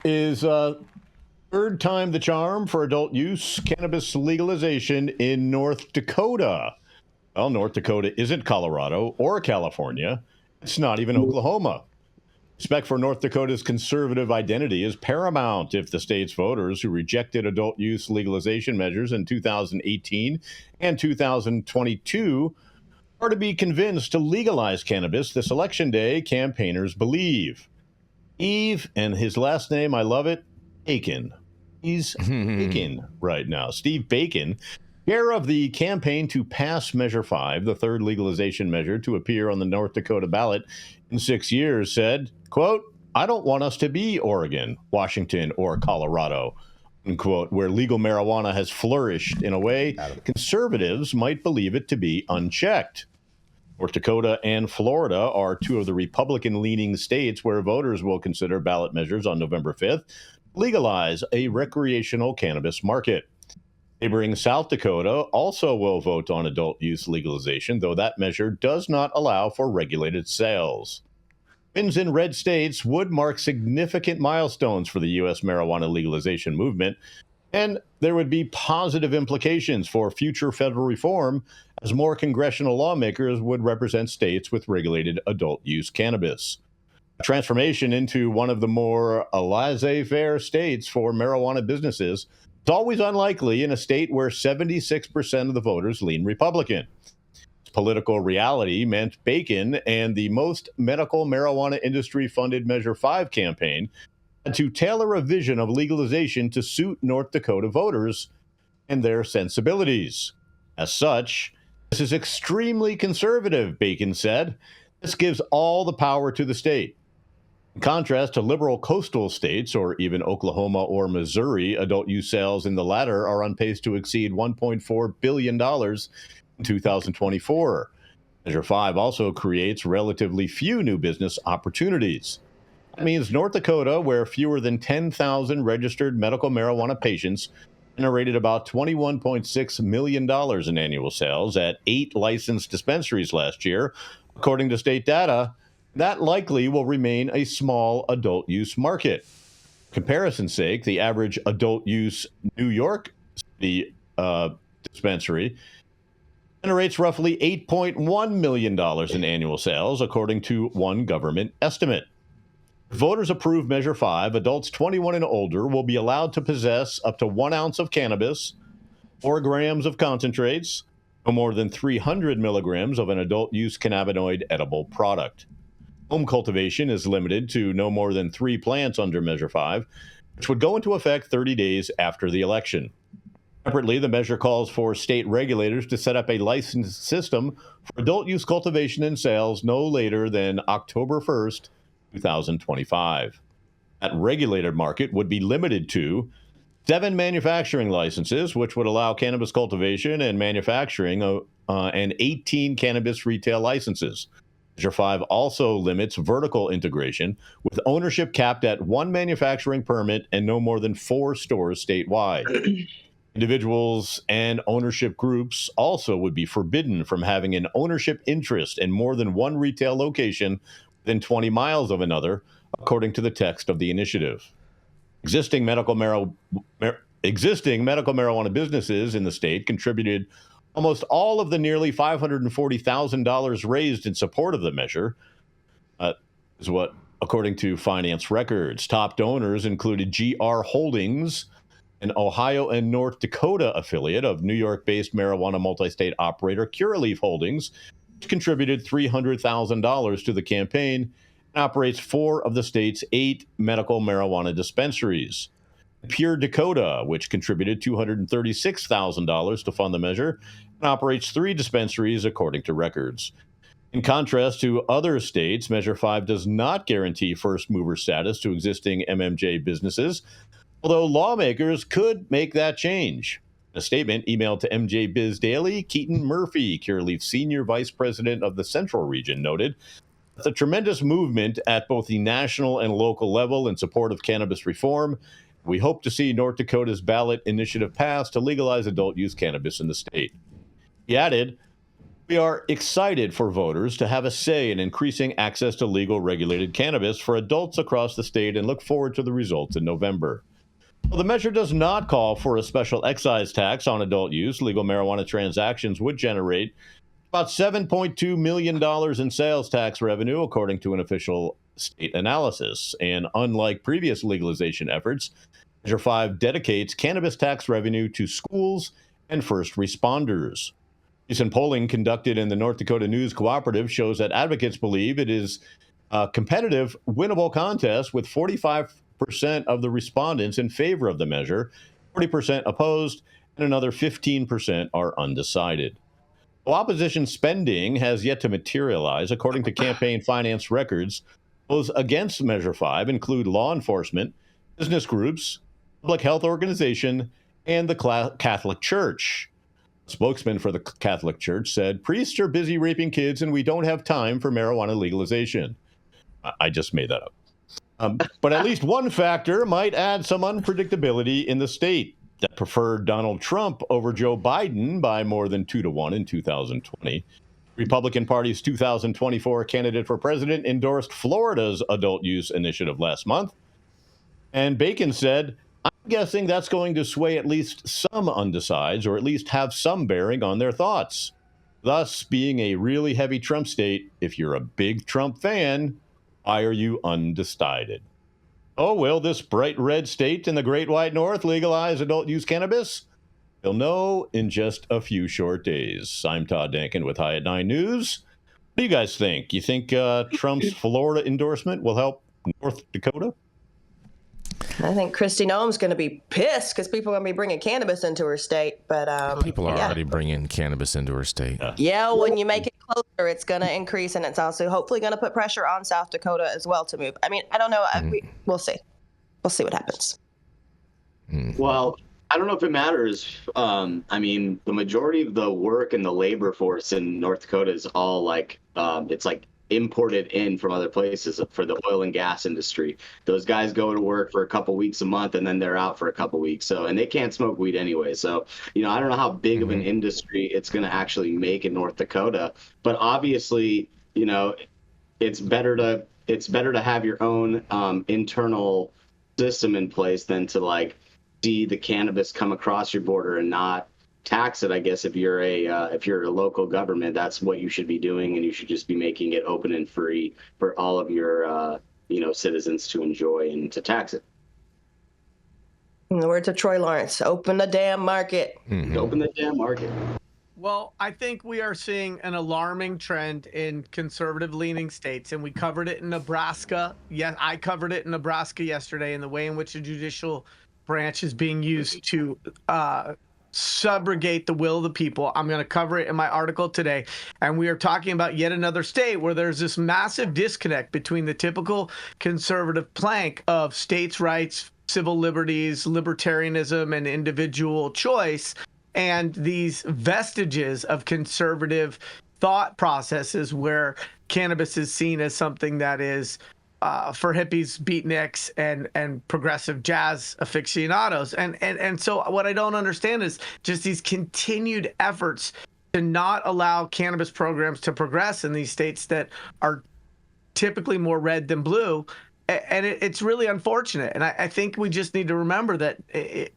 Is third time the charm for adult use cannabis legalization in North Dakota. Well, North Dakota isn't Colorado or California. It's not even Oklahoma. Respect for North Dakota's conservative identity is paramount if the state's voters who rejected adult use legalization measures in 2018 and 2022 are to be convinced to legalize cannabis this election day, campaigners believe. Eve, and his last name, I love it, Bacon. He's Bacon right now. Steve Bacon, chair of the campaign to pass Measure 5, the third legalization measure to appear on the North Dakota ballot in 6 years, said, quote, I don't want us to be Oregon, Washington, or Colorado, unquote, where legal marijuana has flourished in a way conservatives might believe it to be unchecked. North Dakota and Florida are two of the Republican-leaning states where voters will consider ballot measures on November 5th to legalize a recreational cannabis market. Neighboring South Dakota also will vote on adult use legalization, though that measure does not allow for regulated sales. Wins in red states would mark significant milestones for the U.S. marijuana legalization movement, and there would be positive implications for future federal reform as more congressional lawmakers would represent states with regulated adult use cannabis. A transformation into one of the more laissez-faire states for marijuana businesses is always unlikely in a state where 76% of the voters lean Republican. Political reality meant Bacon and the most medical marijuana industry-funded Measure 5 campaign had to tailor a vision of legalization to suit North Dakota voters and their sensibilities. As such, this is extremely conservative, Bacon said. This gives all the power to the state. In contrast to liberal coastal states, or even Oklahoma or Missouri, adult use sales in the latter are on pace to exceed $1.4 billion in 2024. Measure 5 also creates relatively few new business opportunities. That means North Dakota, where fewer than 10,000 registered medical marijuana patients generated about $21.6 million in annual sales at 8 licensed dispensaries last year, according to state data, that likely will remain a small adult use market. For comparison's sake, the average adult use New York City dispensary generates roughly $8.1 million in annual sales, according to one government estimate. If voters approve Measure 5, adults 21 and older will be allowed to possess up to 1 ounce of cannabis, 4 grams of concentrates, no more than 300 milligrams of an adult use cannabinoid edible product. Home cultivation is limited to no more than 3 plants under Measure 5, which would go into effect 30 days after the election. Separately, the measure calls for state regulators to set up a licensed system for adult use cultivation and sales no later than October 1st, 2025. That regulated market would be limited to 7 manufacturing licenses, which would allow cannabis cultivation and manufacturing, and 18 cannabis retail licenses. Measure 5 also limits vertical integration, with ownership capped at 1 manufacturing permit and no more than 4 stores statewide. Individuals and ownership groups also would be forbidden from having an ownership interest in more than 1 retail location within 20 miles of another, according to the text of the initiative. Existing medical marijuana businesses in the state contributed almost all of the nearly $540,000 raised in support of the measure, is what, according to finance records. Top donors included GR Holdings, an Ohio and North Dakota affiliate of New York-based marijuana multi-state operator Curaleaf Holdings, which contributed $300,000 to the campaign and operates 4 of the state's 8 medical marijuana dispensaries. Pure Dakota, which contributed $236,000 to fund the measure and operates 3 dispensaries, according to records. In contrast to other states, Measure 5 does not guarantee first mover status to existing MMJ businesses, although lawmakers could make that change. In a statement emailed to MJ Biz Daily, Keaton Murphy, Curaleaf's senior vice president of the Central region, noted that the tremendous movement at both the national and local level in support of cannabis reform. We hope to see North Dakota's ballot initiative pass to legalize adult use cannabis in the state. He added, We are excited for voters to have a say in increasing access to legal regulated cannabis for adults across the state and look forward to the results in November. Well, the measure does not call for a special excise tax on adult use. Legal marijuana transactions would generate about $7.2 million in sales tax revenue, according to an official state analysis. And unlike previous legalization efforts, Measure 5 dedicates cannabis tax revenue to schools and first responders. Recent polling conducted in the North Dakota News Cooperative shows that advocates believe it is a competitive, winnable contest with 45% of the respondents in favor of the measure, 40% opposed, and another 15% are undecided. Well, opposition spending has yet to materialize. According to campaign finance records, those against Measure 5 include law enforcement, business groups, public health organization, and the Catholic Church. A spokesman for the Catholic Church said, "Priests are busy raping kids and we don't have time for marijuana legalization." I just made that up. But at least one factor might add some unpredictability in the state that preferred Donald Trump over Joe Biden by more than 2-1 in 2020. Republican Party's 2024 candidate for president endorsed Florida's adult use initiative last month. And Bacon said, "I'm guessing that's going to sway at least some undecideds, or at least have some bearing on their thoughts." Thus, being a really heavy Trump state, if you're a big Trump fan, why are you undecided? Oh, will this bright red state in the Great White North legalize adult use cannabis? You'll know in just a few short days. I'm Todd Denkin with High at 9 News. What do you guys think? You think Trump's Florida endorsement will help North Dakota? I think Kristi Noem's going to be pissed because people are going to be bringing cannabis into her state. But people are already bringing cannabis into her state. Yeah, when you make it closer, it's going to increase, and it's also hopefully going to put pressure on South Dakota as well to move. I mean, I don't know. We'll see. We'll see what happens. Well, I don't know if it matters. I mean, the majority of the work and the labor force in North Dakota is all like, it's like imported in from other places for the oil and gas industry. Those guys go to work for a couple weeks a month and then they're out for a couple weeks. So, and they can't smoke weed anyway. So, I don't know how big of an industry it's going to actually make in North Dakota, but obviously, it's better to have your own internal system in place than to like see the cannabis come across your border and not tax it. I guess if you're a local government, that's what you should be doing, and you should just be making it open and free for all of your citizens to enjoy and to tax it. In the words of Troy Lawrence, open the damn market. Open the damn market. Well, I think we are seeing an alarming trend in conservative-leaning states, and we covered it in Nebraska. Yes, I covered it in Nebraska yesterday, in the way in which the judicial branch is being used to subrogate the will of the people. I'm going to cover it in my article today. And we are talking about yet another state where there's this massive disconnect between the typical conservative plank of states' rights, civil liberties, libertarianism, and individual choice, and these vestiges of conservative thought processes where cannabis is seen as something that is for hippies, beatniks, and progressive jazz aficionados. And so what I don't understand is just these continued efforts to not allow cannabis programs to progress in these states that are typically more red than blue. And it's really unfortunate. And I think we just need to remember that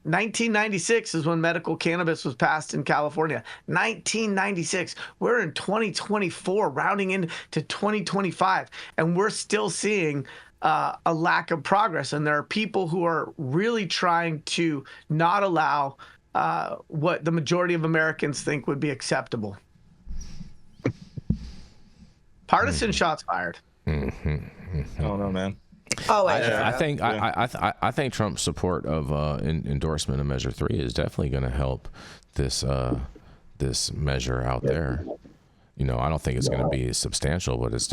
1996 is when medical cannabis was passed in California. 1996. We're in 2024, rounding into 2025, and we're still seeing a lack of progress. And there are people who are really trying to not allow what the majority of Americans think would be acceptable. Partisan shots fired. I don't know, man. Oh, I think Trump's support of endorsement of Measure 3 is definitely going to help this measure out there. I don't think it's going to be substantial, but it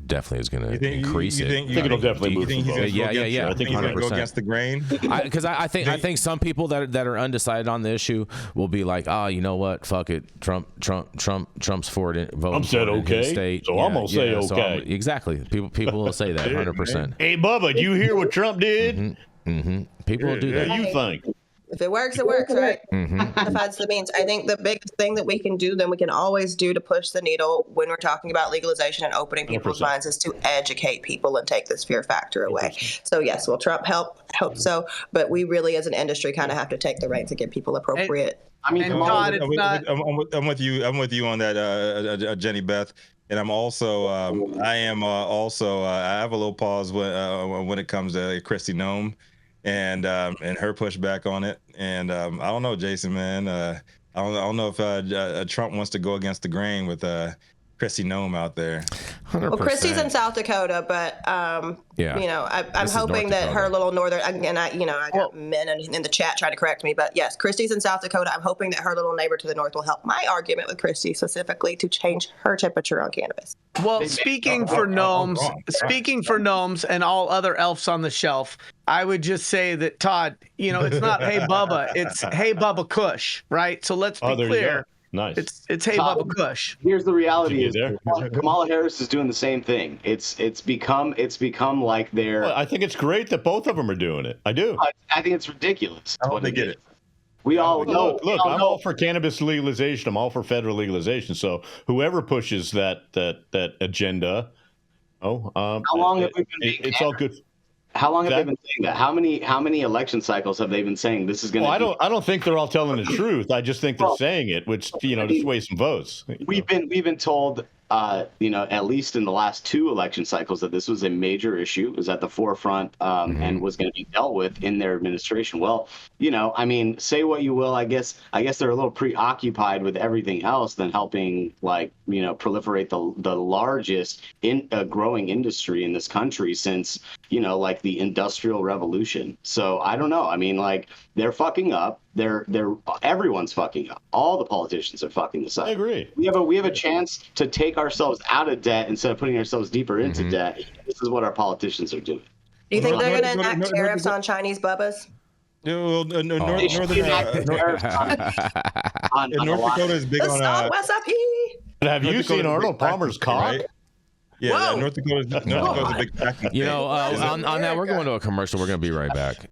definitely is going to increase it. I think it'll definitely move. Yeah. I think he's going to go against the grain. Because I think some people that are undecided on the issue will be like, you know what, fuck it, Trump's for it. Trump said okay, state. so I'm gonna say okay. So exactly. People will say that 100%. Hey, Bubba, do you hear what Trump did? People will do that. What do you think? If it works, it works, right? Defines the means. I think the biggest thing that we can do, then we can always do to push the needle when we're talking about legalization and opening people's 100%. minds is to educate people and take this fear factor away. So yes, will Trump help? I hope so. But we really, as an industry, kind of have to take the reins and give people appropriate. I mean, Todd, it's not. I'm with you. I'm with you on that, Jenny Beth. And I'm also, I have a little pause when it comes to Kristi Noem and her pushback on it. And I don't know, Jason, man. I don't know if Trump wants to go against the grain with Kristi Noem out there. 100%. Well, Kristi's in South Dakota, but Yeah. you know, I'm This is hoping North that Dakota. her little northern, and I got men in the chat trying to correct me, but yes, Kristi's in South Dakota. I'm hoping that her little neighbor to the north will help my argument with Kristi specifically to change her temperature on cannabis. Well, speaking for gnomes and all other elves on the shelf, I would just say that, Todd, you know, it's not Hey Bubba, it's Hey Bubba Kush, right? So let's be Oh, there you clear. go. Nice. It's Hey Todd, Bubba Kush. Here's the reality: is there? Kamala Harris is doing the same thing. It's become like they're. Well, I think it's great that both of them are doing it. I do. I think it's ridiculous. I hope they get it. We all know. Look, I'm all for cannabis legalization. I'm all for federal legalization. So whoever pushes that agenda, How long have we been being it's all good. How long have they been saying that? How many election cycles have they been saying this is going to? Well, I don't think they're all telling the truth. I just think they're saying it, which to sway some votes. We've been told, at least in the last 2 election cycles, that this was a major issue, was at the forefront, and was going to be dealt with in their administration. Well, I mean, say what you will. I guess they're a little preoccupied with everything else than helping, proliferate the largest growing industry in this country since, the Industrial Revolution. So I don't know. I mean, they're fucking up. Everyone's fucking up. All the politicians are fucking this up. I agree. We have a chance to take ourselves out of debt instead of putting ourselves deeper into debt. This is what our politicians are doing. Do you think they're going to enact tariffs on Chinese bubbas? North Dakota is big on. Have you seen Arnold Palmer's cock? Right? Yeah, North Dakota's a big factory. On that, we're going to a commercial. We're going to be right back.